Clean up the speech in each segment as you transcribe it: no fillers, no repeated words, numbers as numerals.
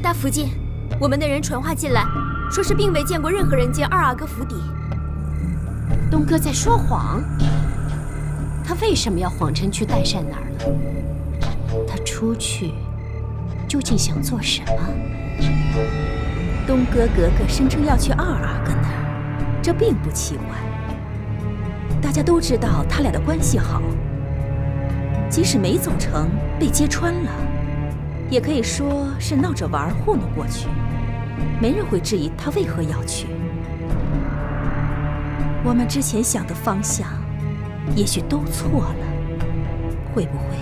大福晋，我们的人传话进来，说是并未见过任何人进二阿哥府邸。东哥在说谎，他为什么要谎称去代善那儿了？他出去究竟想做什么？东哥格格声称要去二阿哥那儿，这并不奇怪。大家都知道他俩的关系好，即使没走成，被揭穿了，也可以说是闹着玩糊弄过去，没人会质疑他为何要去。我们之前想的方向，也许都错了。会不会，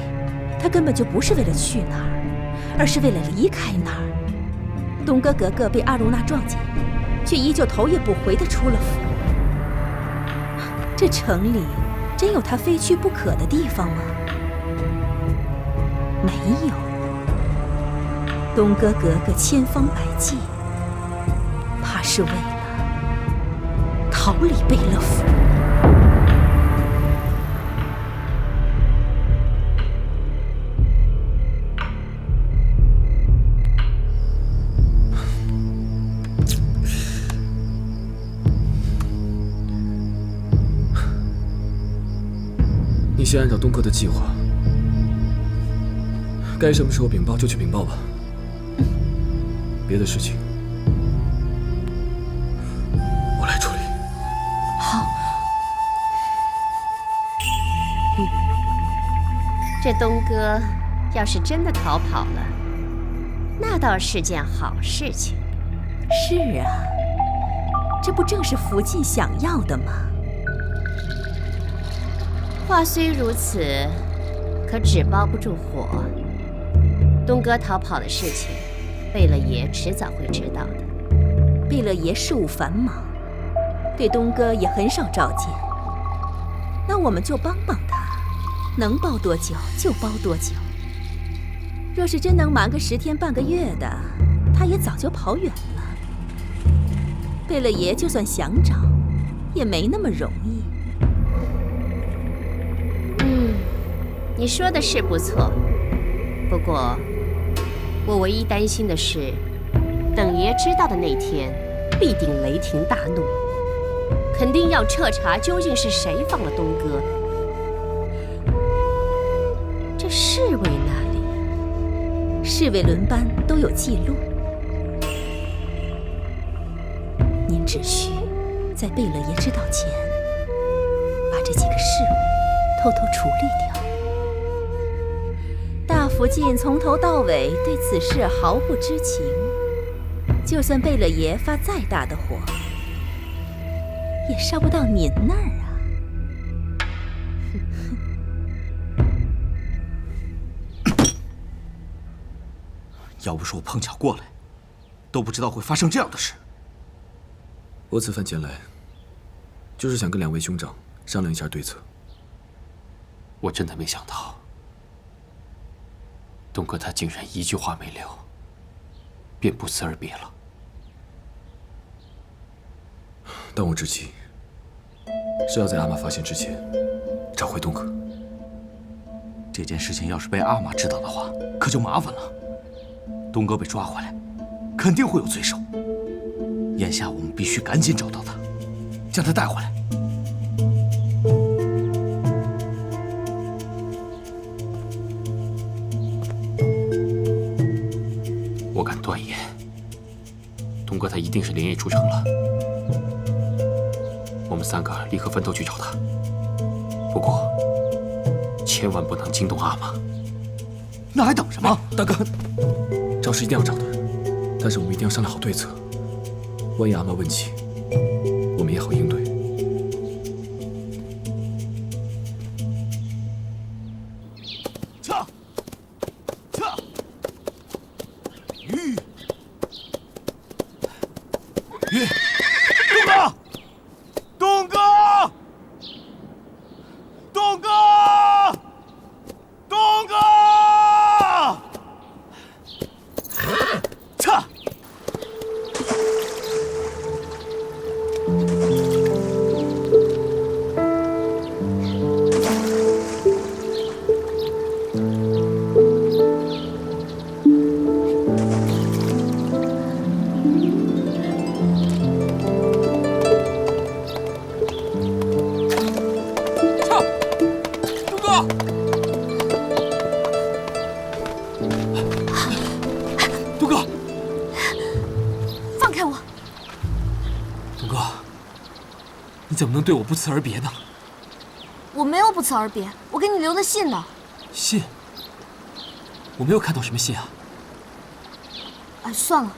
他根本就不是为了去那儿，而是为了离开那儿？东哥格格被阿如那撞见，却依旧头也不回地出了府。这城里真有他非去不可的地方吗？没有。东哥格格千方百计，怕是为了逃离贝勒府。你先按照东哥的计划，该什么时候禀报就去禀报吧。别的事情我来处理。好。这东哥要是真的逃跑了，那倒是件好事情。是啊，这不正是福晋想要的吗？话虽如此，可纸包不住火。东哥逃跑的事情，贝勒爷迟早会知道的。贝勒爷事务繁忙，对东哥也很少召见。那我们就帮帮他，能包多久就包多久。若是真能瞒个10天半个月的，他也早就跑远了。贝勒爷就算想找，也没那么容易。你说的是不错，不过我唯一担心的是，等爷知道的那天，必定雷霆大怒，肯定要彻查究竟是谁放了东哥。这侍卫那里，侍卫轮班都有记录，您只需在贝勒爷知道前，把这几个侍卫偷偷处理掉。大福晋从头到尾对此事毫不知情，就算贝勒爷发再大的火，也烧不到您那儿啊。要不是我碰巧过来，都不知道会发生这样的事。我此番前来，就是想跟2位兄长商量一下对策。我真的没想到，东哥他竟然一句话没留，便不辞而别了。当务之急是要在阿玛发现之前找回东哥。这件事情要是被阿玛知道的话，可就麻烦了。东哥被抓回来，肯定会有罪首。眼下我们必须赶紧找到他，将他带回来。我敢断言，东哥他一定是连夜出城了。我们3个立刻分头去找他，不过千万不能惊动阿玛。那还等什么？大哥，找是一定要找的，但是我们一定要商量好对策。万一阿玛问起，我们也好应对。撤！撤！吁！吁！东哥！东哥！东哥！东哥！撤！东哥，放开我！东哥，你怎么能对我不辞而别呢？我没有不辞而别，我给你留的信呢。信？我没有看到什么信啊。哎，算了，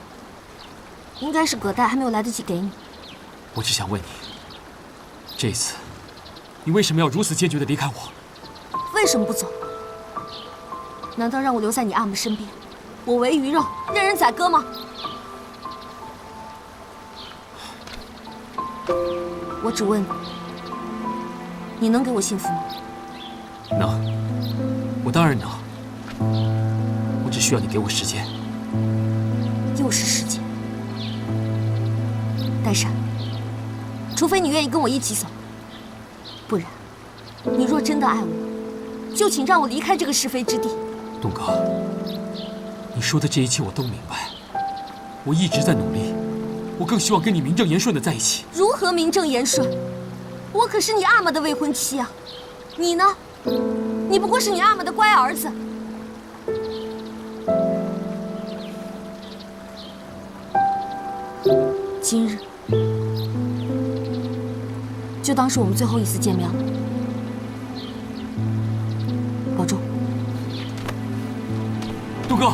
应该是葛代还没有来得及给你。我只想问你，这次你为什么要如此坚决地离开我？为什么不走？难道让我留在你阿玛身边，我为鱼肉，任人宰割吗？我只问你，你能给我幸福吗？能，我当然能。我只需要你给我时间。又是时间。戴珊，除非你愿意跟我一起走，不然，你若真的爱我，就请让我离开这个是非之地。东哥，你说的这一切我都明白，我一直在努力，我更希望跟你名正言顺的在一起。如何名正言顺？我可是你阿玛的未婚妻啊！你呢？你不过是你阿玛的乖儿子。今日就当是我们最后一次见面了，保重。东哥，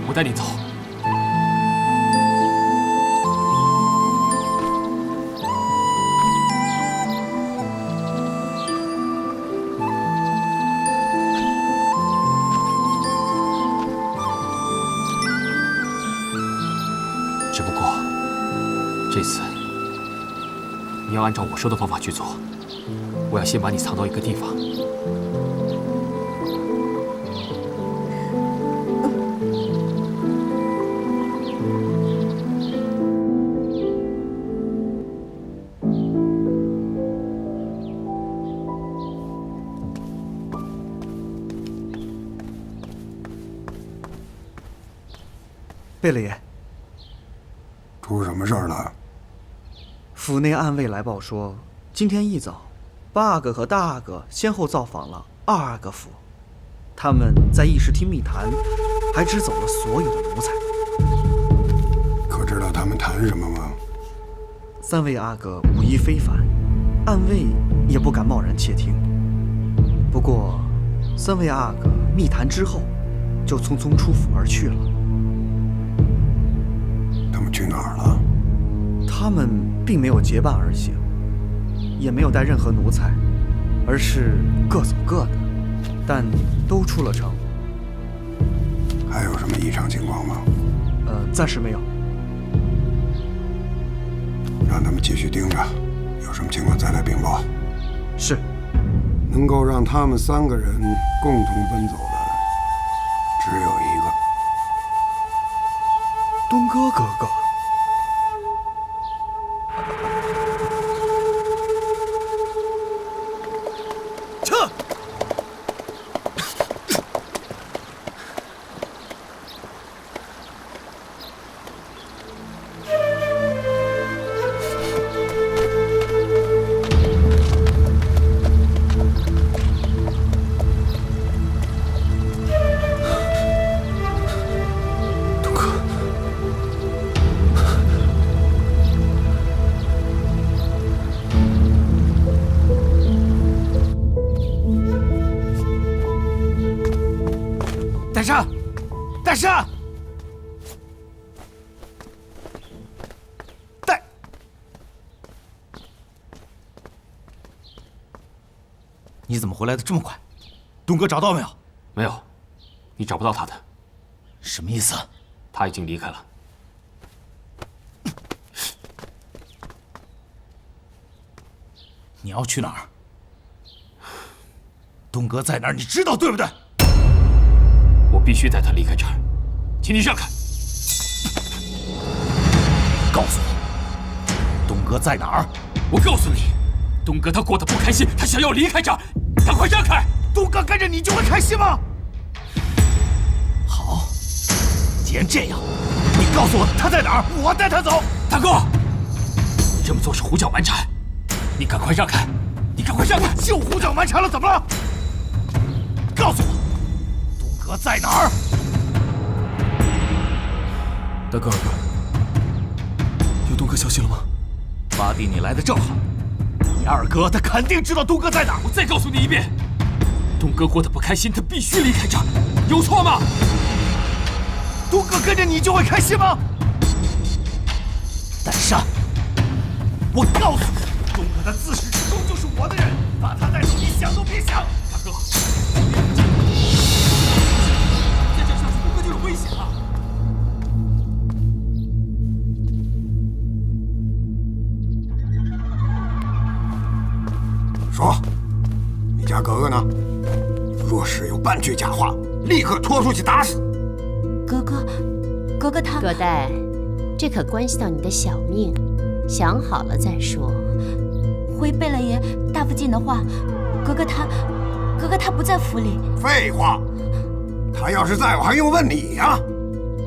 我带你走。只不过这次你要按照我说的方法去做。我要先把你藏到一个地方。贝勒爷，出什么事儿了？府内暗卫来报说，今天一早，八阿哥和大阿哥先后造访了二阿哥府，他们在议事厅密谈，还支走了所有的奴才。可知道他们谈什么吗？三位阿哥武艺非凡，暗卫也不敢贸然窃听。不过，三位阿哥密谈之后，就匆匆出府而去了。他们去哪儿了？他们并没有结伴而行，也没有带任何奴才，而是各走各的，但都出了城。还有什么异常情况吗？暂时没有。让他们继续盯着，有什么情况再来禀报。是。能够让他们三个人共同奔走的，只有一个。东哥哥哥。撤！戴珊，戴珊，你怎么回来的这么快？东哥找到没有？没有，你找不到他的。什么意思？他已经离开了。你要去哪儿？东哥在哪儿？你知道对不对？我必须带他离开这儿，请你让开！告诉我，东哥在哪儿？我告诉你，东哥他过得不开心，他想要离开这儿，赶快让开！东哥跟着你就会开心吗？好，既然这样，你告诉我他在哪儿，我带他走。大哥，你这么做是胡搅蛮缠，你赶快让开！你赶快让开！就胡搅蛮缠了，怎么了？告诉我，哥在哪儿？大哥，二哥，有东哥消息了吗？八弟，你来的正好。你二哥他肯定知道东哥在哪儿。我再告诉你一遍，东哥过得不开心，他必须离开这儿，有错吗？东哥跟着你就会开心吗？丹山，我告诉你，东哥他自始至终就是我的人，把他带走，你想都别想。大哥，再这样下去，东哥就有危险了。说，你家格格呢？若是有半句假话，立刻拖出去打死。格格他葛代，这可关系到你的小命，想好了再说。回贝勒爷大夫进的话，格格他不在府里。废话，他要是在，我还用问你呀？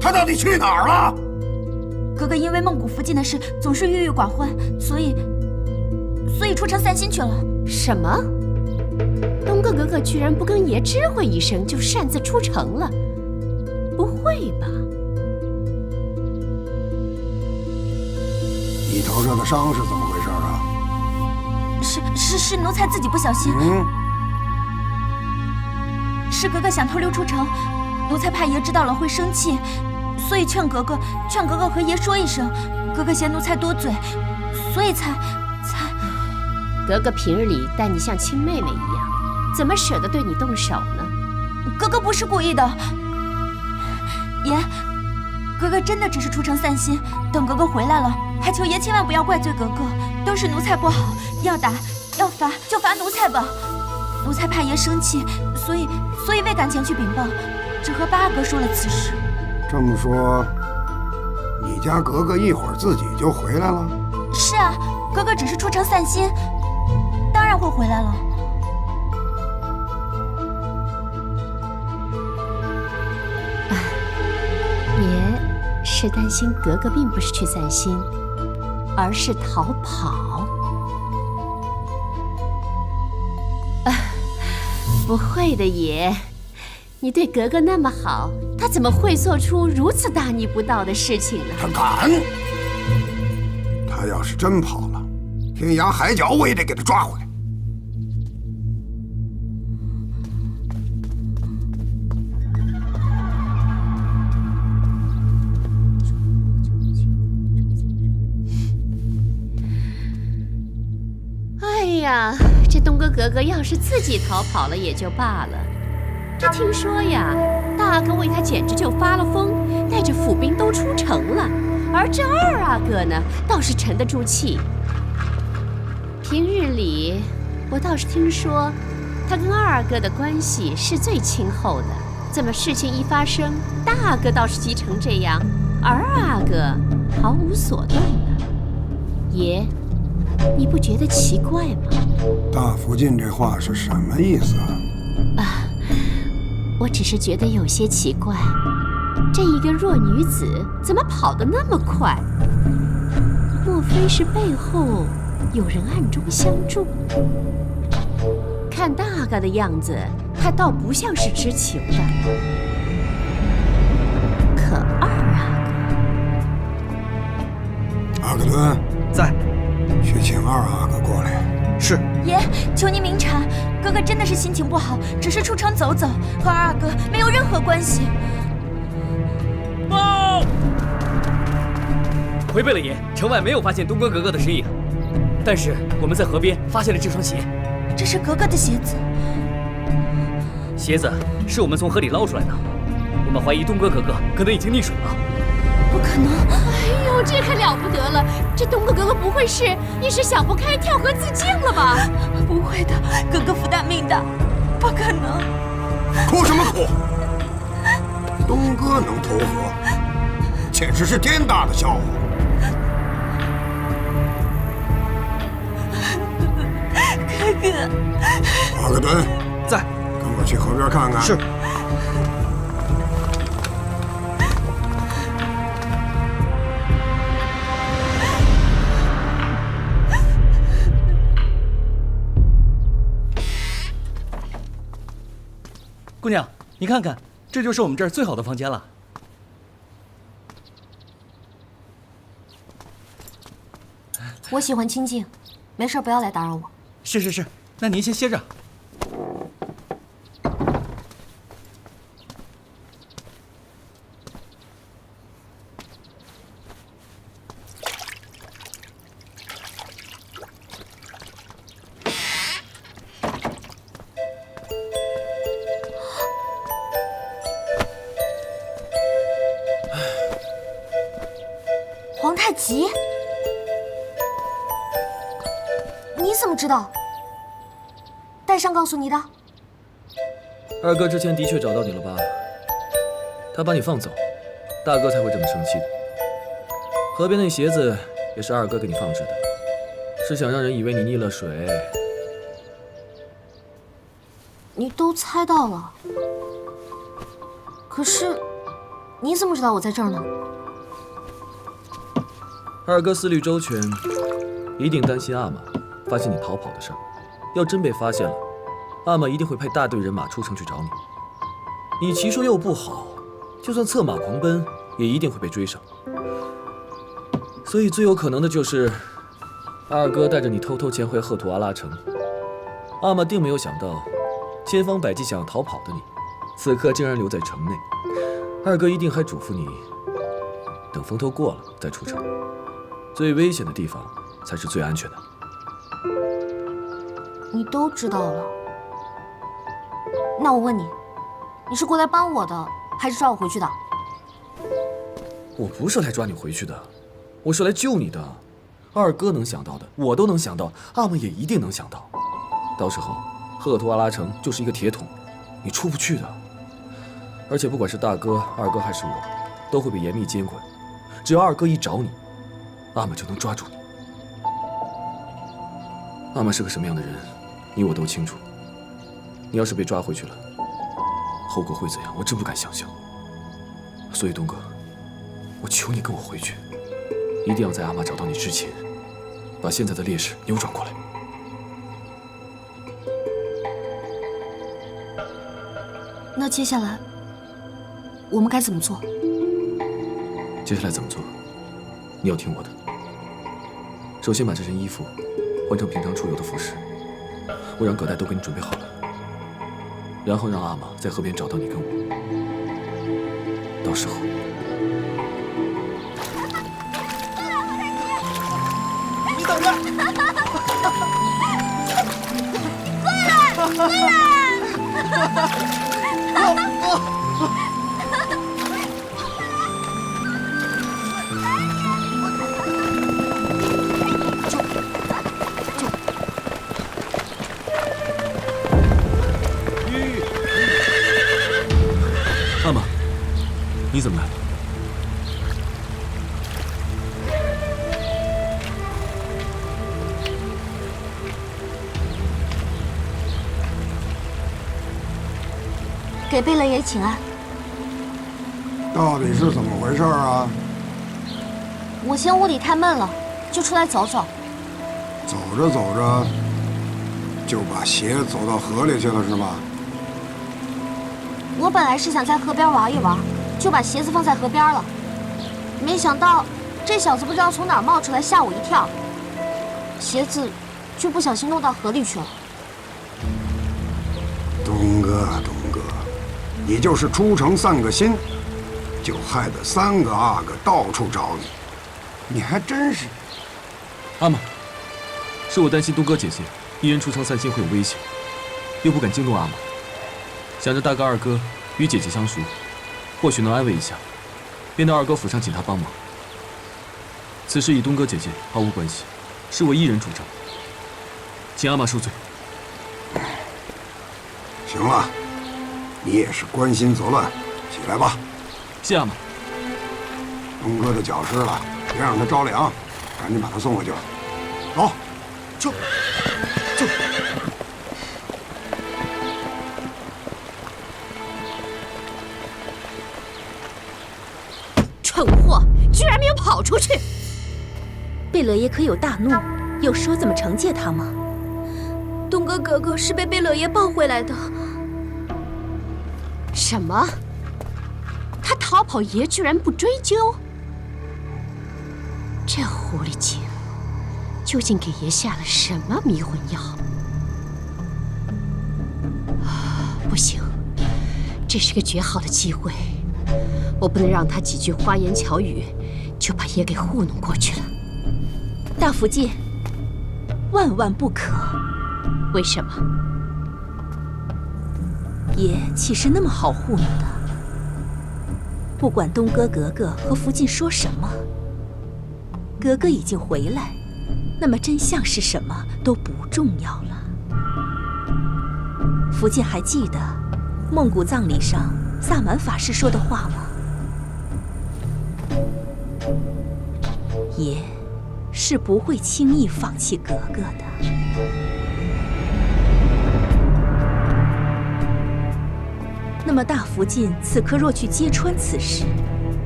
他到底去哪儿了？格格因为孟古附近的事总是郁郁寡欢，所以出城散心去了。什么？东哥格格居然不跟爷知会一声就擅自出城了？不会吧？你头上的伤是怎么回事啊？是奴才自己不小心。是格格想偷溜出城，奴才怕爷知道了会生气，所以劝格格和爷说一声。格格嫌奴才多嘴，所以才……格格平日里待你像亲妹妹一样，怎么舍得对你动手呢？格格不是故意的，爷，格格真的只是出城散心。等格格回来了，还求爷千万不要怪罪格格，都是奴才不好，要打要罚就罚奴才吧。奴才怕爷生气，所以未敢前去禀报，只和八阿哥说了此事。这么说，你家格格一会儿自己就回来了？是啊，格格只是出城散心，当然会回来了。爷是担心格格并不是去散心，而是逃跑。不会的，爷，你对格格那么好，她怎么会做出如此大逆不道的事情呢？他敢！他要是真跑了，天涯海角我也得给他抓回来。哎呀，这东哥格格要是自己逃跑了也就罢了，这听说呀，大阿哥为他简直就发了疯，带着府兵都出城了，而这二阿哥呢，倒是沉得住气。平日里，我倒是听说，他跟二阿哥的关系是最亲厚的，怎么事情一发生，大阿哥倒是急成这样，而二阿哥毫无所动呢？爷，你不觉得奇怪吗？大福晋这话是什么意思啊？我只是觉得有些奇怪，这一个弱女子怎么跑得那么快？莫非是背后有人暗中相助？看大哥的样子，他倒不像是知情的。可二阿哥，阿克敦在，去请二阿哥过来。是。爷，求您明察，格格真的是心情不好，只是出城走走，和二阿哥没有任何关系。报！回贝勒爷，城外没有发现东哥格格的身影，但是我们在河边发现了这双鞋。这是格格的鞋子。鞋子是我们从河里捞出来的，我们怀疑东哥格格可能已经溺水了。不可能！哎呦，这可了不得了！这东哥格格不会是一时想不开跳河自尽了吧？不会的，格格福大命大，不可能！哭什么哭？东哥能投河，简直是天大的笑话！格格，阿克敦在，跟我去河边看看。是。姑娘，你看看，这就是我们这儿最好的房间了。我喜欢清静，没事不要来打扰我。是是是，那您先歇着。皇太极，你怎么知道？戴上告诉你的？二哥之前的确找到你了吧？他把你放走，大哥才会这么生气的。河边那鞋子也是二哥给你放置的，是想让人以为你溺了水。你都猜到了，可是你怎么知道我在这儿呢？二哥思虑周全，一定担心阿玛发现你逃跑的事儿。要真被发现了，阿玛一定会派大队人马出城去找你。你骑术又不好，就算策马狂奔，也一定会被追上。所以最有可能的就是二哥带着你偷偷潜回赫图阿拉城。阿玛定没有想到，千方百计想要逃跑的你，此刻竟然留在城内。二哥一定还嘱咐你，等风头过了再出城。最危险的地方才是最安全的。你都知道了，那我问你，你是过来帮我的，还是抓我回去的？我不是来抓你回去的，我是来救你的。二哥能想到的，我都能想到，阿玛也一定能想到。到时候，赫图阿拉城就是一个铁桶，你出不去的。而且不管是大哥、二哥还是我，都会被严密监管。只要二哥一找你，阿玛就能抓住你。阿玛是个什么样的人，你我都清楚。你要是被抓回去了，后果会怎样，我真不敢想象。所以东哥，我求你跟我回去，一定要在阿玛找到你之前，把现在的劣势扭转过来。那接下来我们该怎么做？接下来怎么做？你要听我的。首先把这身衣服换成平常出游的服饰，我让葛代都给你准备好了。然后让阿玛在河边找到你跟我。到时候，你等着！过来！阿玛，你怎么来了？给贝勒爷请安。到底是怎么回事啊？我嫌屋里太闷了，就出来走走。走着走着，就把鞋走到河里去了是吧？我本来是想在河边玩一玩，就把鞋子放在河边了。没想到这小子不知道从哪儿冒出来，吓我一跳，鞋子就不小心弄到河里去了。东哥，东哥，你就是出城散个心，就害得3个阿哥到处找你，你还真是……阿玛，是我担心东哥姐姐一人出城散心会有危险，又不敢惊动阿玛，想着大哥二哥与姐姐相熟，或许能安慰一下，便到二哥府上请他帮忙。此事与东哥姐姐毫无关系，是我一人主张，请阿玛恕罪。行了，你也是关心则乱，起来吧。谢阿玛。东哥的脚湿了，别让他着凉，赶紧把他送回去。走，走。蠢货，居然没有跑出去！贝勒爷可有大怒？有说怎么惩戒他吗？东哥哥哥是被贝勒爷抱回来的。什么？他逃跑，爷居然不追究。这狐狸精究竟给爷下了什么迷魂药？不行，这是个绝好的机会，我不能让他几句花言巧语就把爷给糊弄过去了。大福晋，万万不可！为什么？爷岂是那么好糊弄的？不管东哥格格和福晋说什么，格格已经回来，那么真相是什么都不重要了。福晋还记得孟古葬礼上萨满法师说的话吗？爷是不会轻易放弃格格的。那么大福晋此刻若去揭穿此事，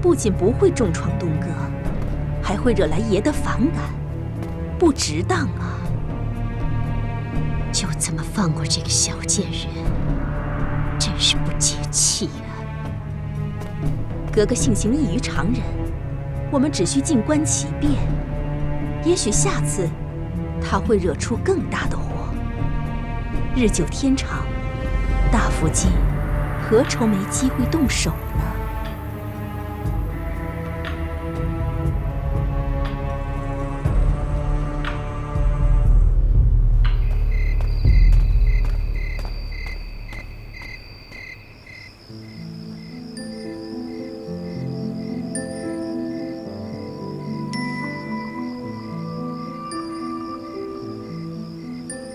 不仅不会重创东哥，还会惹来爷的反感，不值当啊！就这么放过这个小贱人，真是不解气啊！格格性情异于常人，我们只需静观其变，也许下次他会惹出更大的祸。日久天长，大福晋何愁没机会动手呢？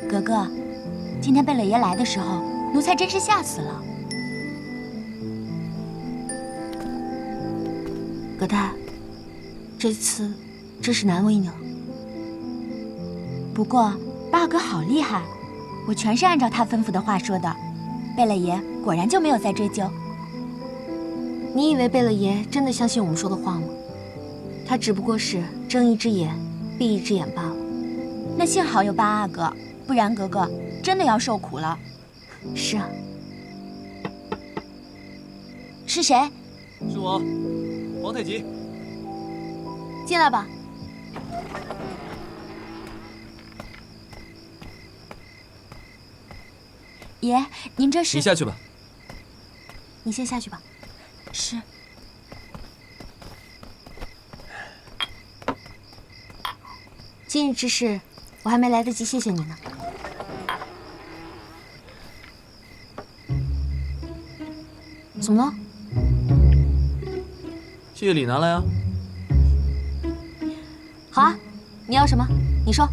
格格，今天贝勒爷来的时候，奴才真是吓死了。葛太，这次真是难为你了。不过八哥好厉害，我全是按照他吩咐的话说的，贝勒爷果然就没有再追究。你以为贝勒爷真的相信我们说的话吗？他只不过是睁一只眼闭一只眼罢了。那幸好有八阿哥，不然格格真的要受苦了。是啊。是谁？是我，皇太极。进来吧。爷，您这是？你下去吧。你先下去吧。是。今日之事，我还没来得及谢谢你呢。怎么了？谢礼拿来啊。好啊，你要什么？你说。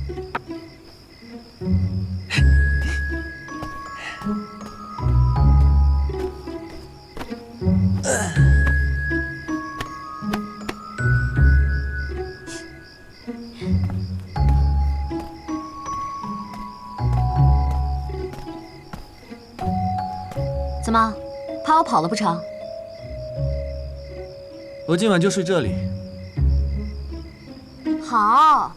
怎么，怕我跑了不成？我今晚就睡这里。好。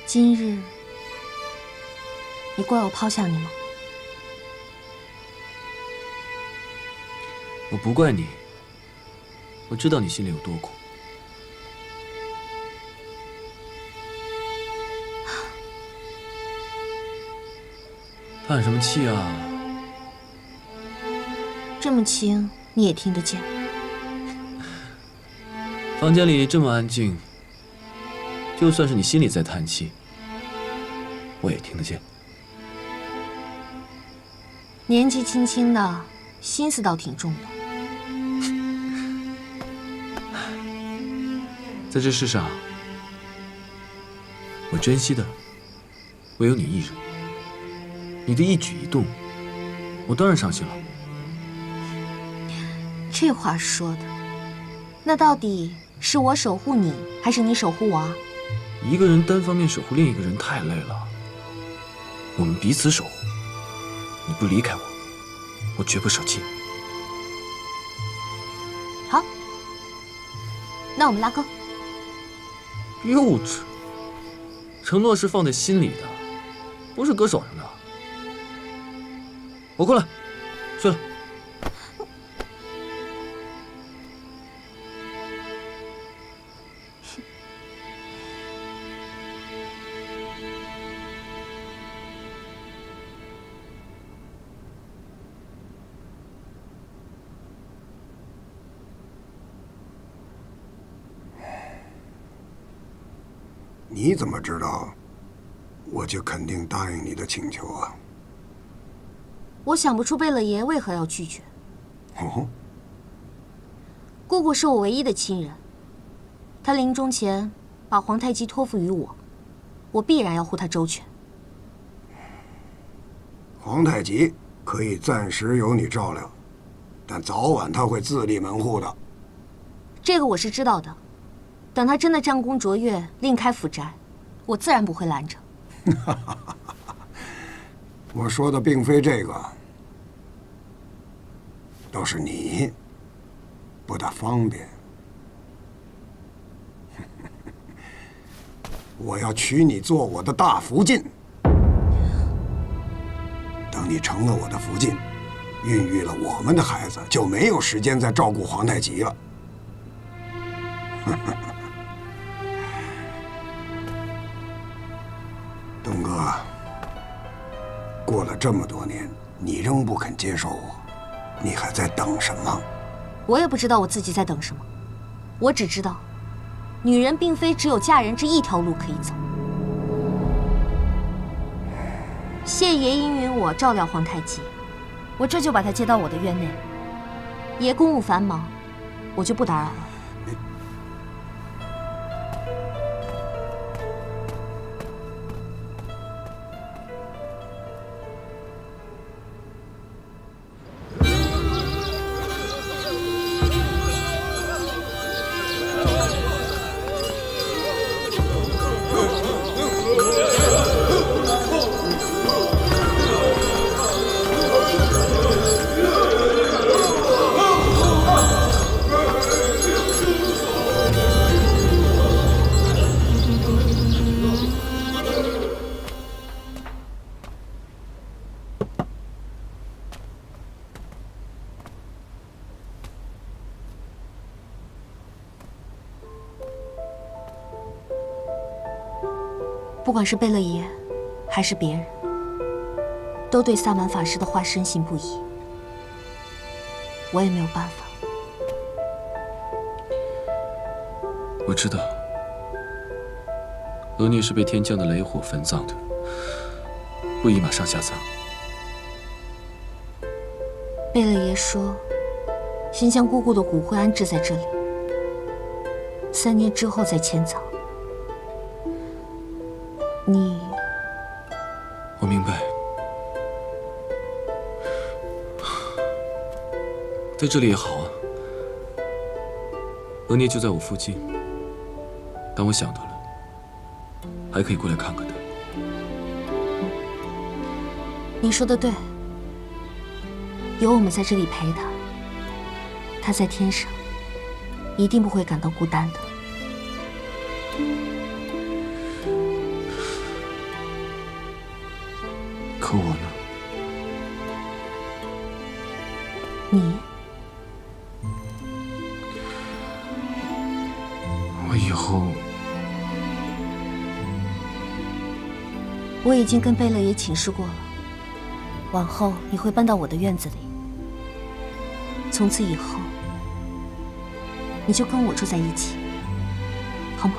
今日，你怪我抛下你吗？我不怪你，我知道你心里有多苦。叹什么气啊？这么轻，你也听得见？房间里这么安静，就算是你心里在叹气，我也听得见。年纪轻轻的，心思倒挺重的。在这世上，我珍惜的唯有你一人。你的一举一动，我当然上心了。这话说的，那到底是我守护你，还是你守护我啊？一个人单方面守护另一个人太累了。我们彼此守护。你不离开我，我绝不舍弃。好，那我们拉钩。幼稚，承诺是放在心里的，不是搁手上的。我困了，睡了。你怎么知道我就肯定答应你的请求啊？我想不出贝勒爷为何要拒绝。哦，姑姑是我唯一的亲人，她临终前把皇太极托付于我，我必然要护她周全。皇太极可以暂时由你照料，但早晚他会自立门户的。这个我是知道的。等他真的战功卓越，另开府宅，我自然不会拦着。我说的并非这个，都是你不大方便。我要娶你做我的大福晋，等你成了我的福晋，孕育了我们的孩子，就没有时间再照顾皇太极了。东哥，过了这么多年，你仍不肯接受我，你还在等什么？我也不知道我自己在等什么，我只知道，女人并非只有嫁人这一条路可以走。谢爷应允我照料皇太极，我这就把他接到我的院内。爷公务繁忙，我就不打扰了。不管是贝勒爷，还是别人，都对萨满法师的话深信不疑。我也没有办法。我知道，额聂是被天降的雷火焚葬的，不宜马上下葬。贝勒爷说，先将姑姑的骨灰安置在这里，3年之后再迁葬。你，我明白，在这里也好啊。额聂就在我附近，当我想到了，还可以过来看看他。你说的对，有我们在这里陪他，他在天上一定不会感到孤单的。可我呢？你，我以后，我已经跟贝勒爷请示过了，往后你会搬到我的院子里，从此以后，你就跟我住在一起，好吗？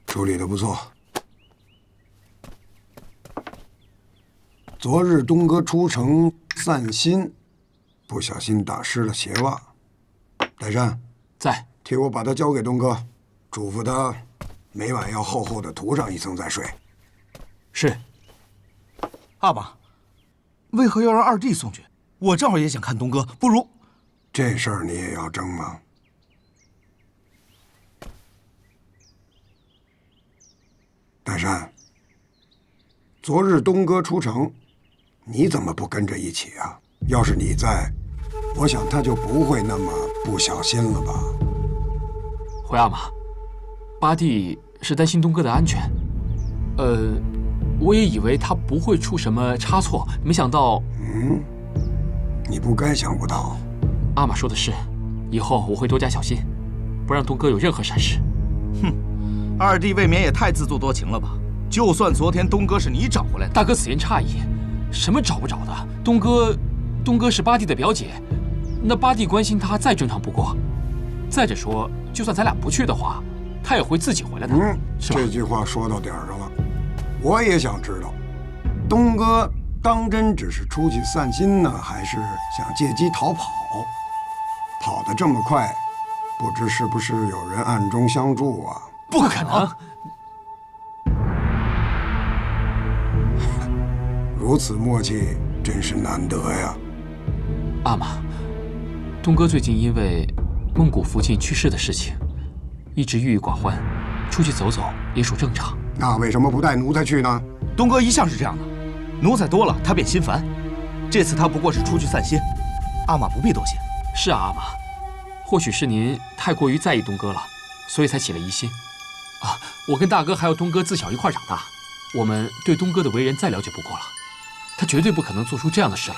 处理得不错。昨日东哥出城散心，不小心打湿了鞋袜。代善在，替我把它交给东哥，嘱咐他每晚要厚厚的涂上一层再睡。是。阿玛，为何要让二弟送去？我正好也想看东哥，不如……这事儿你也要争吗？代善，昨日东哥出城，你怎么不跟着一起啊？要是你在，我想他就不会那么不小心了吧？回阿玛，八弟是担心东哥的安全。我也以为他不会出什么差错，没想到……你不该想不到。阿玛说的是，以后我会多加小心，不让东哥有任何闪失。哼，二弟未免也太自作多情了吧？就算昨天东哥是你找回来的，大哥此言差矣，什么找不着的？东哥是八弟的表姐，那八弟关心他再正常不过。再者说，就算咱俩不去的话，他也会自己回来的，是吧？这句话说到点儿上了。我也想知道，东哥当真只是出去散心呢，还是想借机逃跑？跑得这么快，不知是不是有人暗中相助啊？不可能！如此默契，真是难得呀。阿玛，东哥最近因为孟古父亲去世的事情，一直郁郁寡欢，出去走走也属正常。那为什么不带奴才去呢？东哥一向是这样的，奴才多了他便心烦。这次他不过是出去散心，阿玛不必多谢。是啊，阿玛，或许是您太过于在意东哥了，所以才起了疑心。啊，我跟大哥还有东哥自小一块长大，我们对东哥的为人再了解不过了，他绝对不可能做出这样的事来。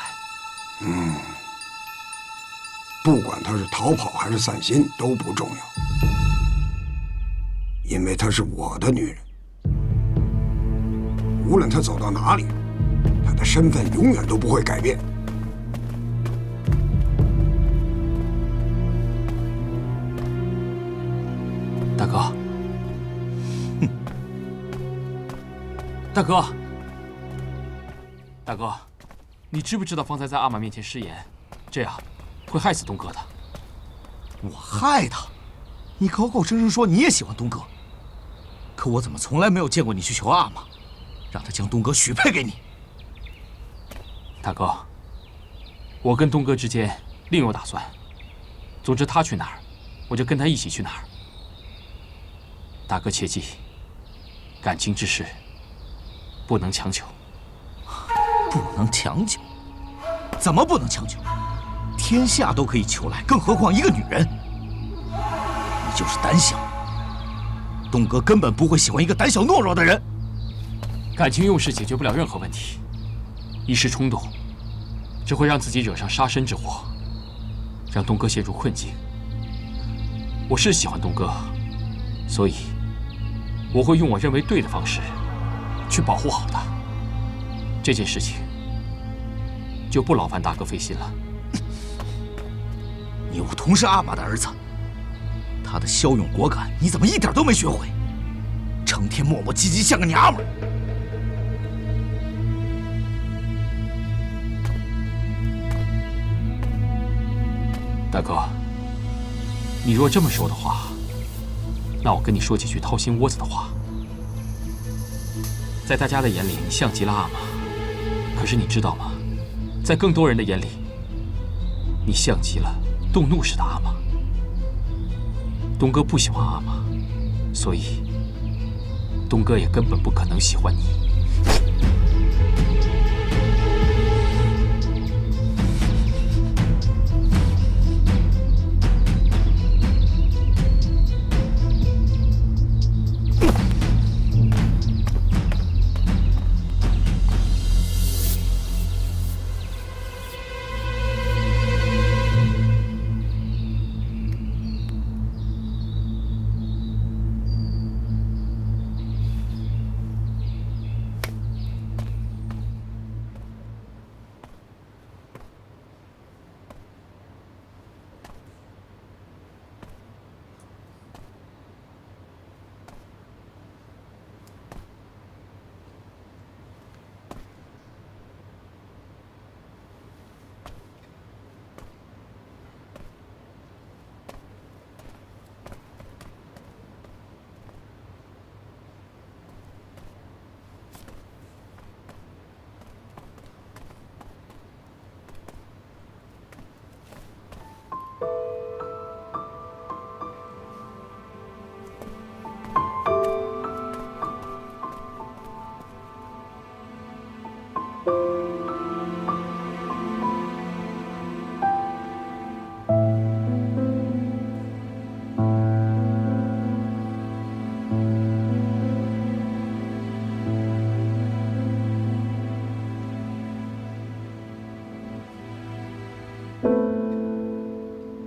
不管他是逃跑还是散心都不重要，因为她是我的女人。无论她走到哪里，她的身份永远都不会改变。大哥，大哥，大哥，你知不知道方才在阿玛面前失言，这样会害死东哥的？我害他？你口口声声说你也喜欢东哥，可我怎么从来没有见过你去求阿玛，让他将东哥许配给你？大哥，我跟东哥之间另有打算。总之，他去哪儿，我就跟他一起去哪儿。大哥切记，感情之事不能强求。不能强求？怎么不能强求？天下都可以求来，更何况一个女人？你就是胆小。东哥根本不会喜欢一个胆小懦弱的人。感情用事解决不了任何问题，一时冲动，只会让自己惹上杀身之祸，让东哥陷入困境。我是喜欢东哥，所以我会用我认为对的方式去保护好他。这件事情就不劳烦大哥费心了。你武同是阿玛的儿子，他的骁勇果敢，你怎么一点都没学会？成天磨磨唧唧，像个娘们儿。大哥，你若这么说的话，那我跟你说几句掏心窝子的话。在大家的眼里，你像极了阿玛，可是你知道吗？在更多人的眼里，你像极了动怒时的阿玛。东哥不喜欢阿玛，所以东哥也根本不可能喜欢你。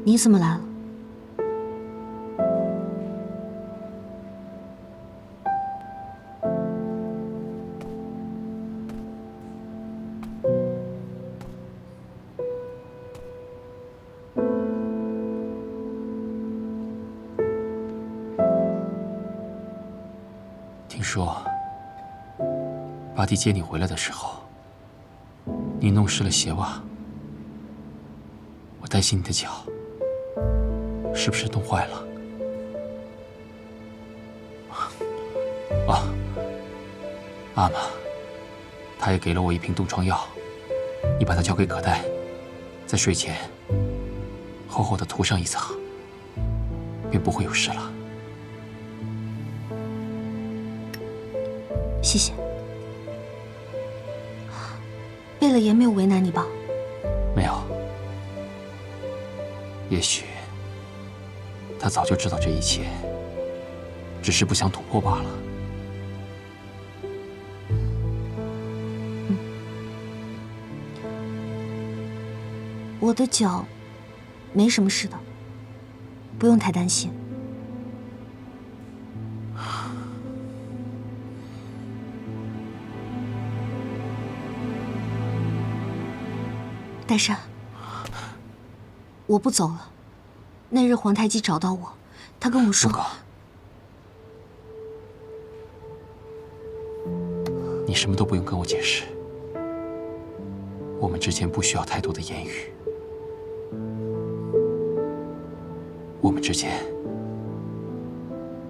你怎么来了？听说八弟接你回来的时候，你弄湿了鞋袜，我担心你的脚是不是冻坏了？啊，阿玛，他也给了我一瓶冻疮药，你把它交给葛代，在睡前厚厚的涂上一层，便不会有事了。谢谢。贝勒爷没有为难你吧？没有，也许他早就知道这一切，只是不想捅破罢了。我的脚没什么事的，不用太担心。代善，我不走了。那日皇太极找到我，他跟我说，你什么都不用跟我解释，我们之间不需要太多的言语，我们之间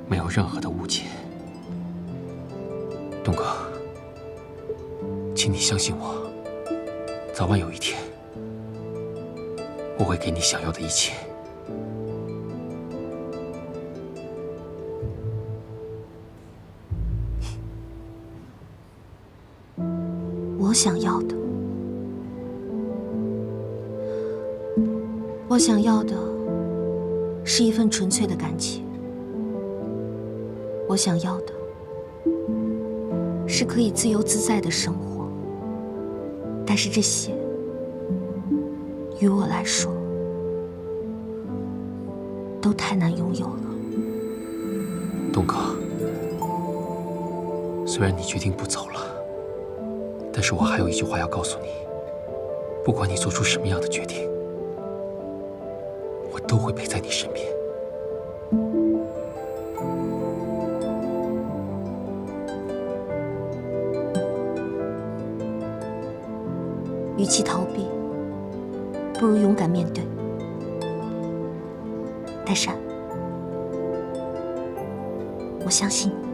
没有任何的误解。东哥，请你相信我，早晚有一天，我会给你想要的一切。我想要的，我想要的是一份纯粹的感情。我想要的是可以自由自在的生活，但是这些于我来说都太难拥有了。东哥，虽然你决定不走了，但是我还有一句话要告诉你：不管你做出什么样的决定，我都会陪在你身边。与其逃避，不如勇敢面对。代善，我相信你。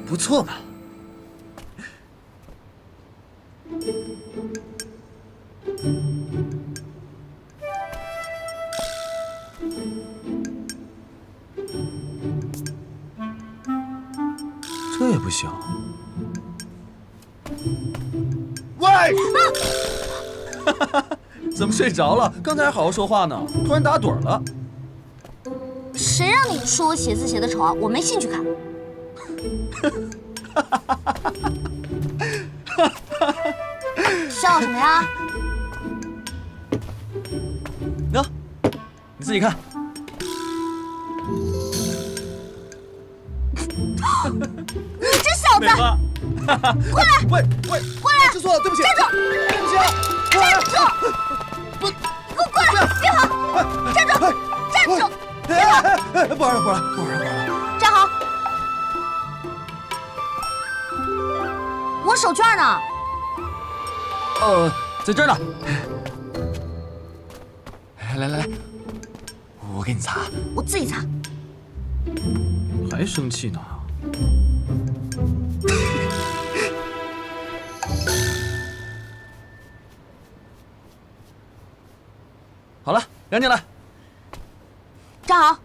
不错嘛。这也不行。喂！怎么睡着了？刚才还好好说话呢，突然打盹了。谁让你说我写字写的丑啊？我没兴趣看。笑什么呀？喏，你自己看。你这小子！过来！喂，过来！知错了，对不起。站住！对不起啊！站住！不，你给我过来！别跑！站住！站住！别跑！不玩了！站好！我手绢呢？在这儿呢。来，我给你擦。我自己擦。还生气呢？好了，赶紧来。站好。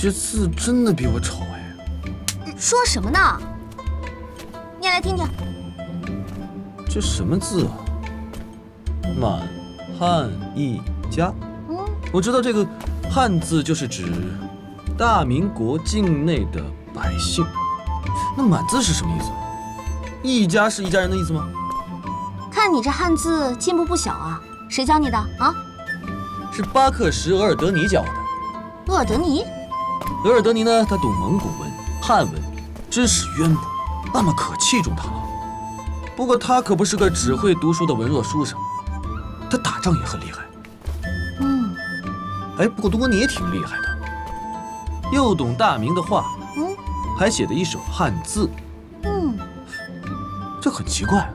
这字真的比我丑哎。说什么呢？念来听听。这什么字啊？满汉一家。我知道这个汉字就是指大明国境内的百姓。那满字是什么意思？一家是一家人的意思吗？看你这汉字进步不小啊，谁教你的啊？是巴克什额尔德尼教我的。鄂尔德尼？额尔德尼呢，他懂蒙古文、汉文，知识渊博，阿玛可器重他了。不过他可不是个只会读书的文弱书生，他打仗也很厉害。哎，不过东哥你也挺厉害的，又懂大明的话，还写了一手汉字，这很奇怪。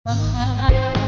啊